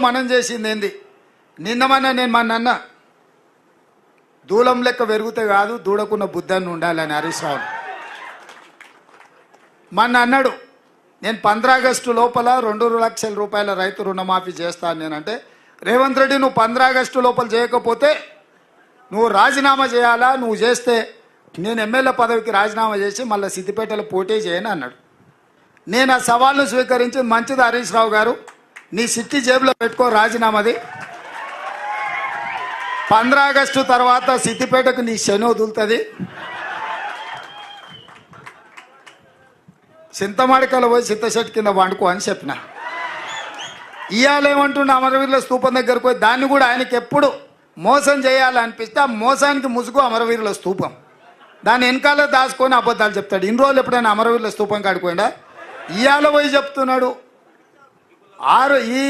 మనం చేసింది ఏంది? నిన్నమన్నా నేను మా నాన్న దూలం లెక్క పెరిగితే కాదు దూడకున్న బుద్ధాన్ని ఉండాలని హరీష్ రావు మొన్న అన్నాడు, నేను 15 ఆగస్టు లోపల 2 లక్షల రూపాయల రైతు రుణమాఫీ చేస్తాను. నేనంటే రేవంత్ రెడ్డి నువ్వు 15 ఆగస్టు లోపల చేయకపోతే నువ్వు రాజీనామా చేయాలా, నువ్వు చేస్తే నేను ఎమ్మెల్యే పదవికి రాజీనామా చేసి మళ్ళీ సిద్దిపేటలో పోటీ చేయని అన్నాడు. నేను ఆ సవాల్ను స్వీకరించి, మంచిది హరీష్ రావు గారు, నీ సిట్టి జేబులో పెట్టుకో రాజీనామాది, 15 ఆగస్టు తర్వాత సిద్దిపేటకు నీ శని వదులుతుంది, చింతమాడికలో పోయి చింతశెట్టు కింద వండుకో అని చెప్పిన. ఇవాళ ఏమంటుండే, అమరవీరుల స్తూపం దగ్గరకు పోయి దాన్ని కూడా ఆయనకి ఎప్పుడు మోసం చేయాలనిపిస్తే ఆ మోసానికి ముసుగు అమరవీరుల స్తూపం, దాని వెనకాల దాచుకొని అబద్ధాలు చెప్తాడు. ఇన్ని రోజులు ఎప్పుడైనా అమరవీరుల స్తూపం కాడిపోయిందా? ఇవాళ పోయి చెప్తున్నాడు. ఈ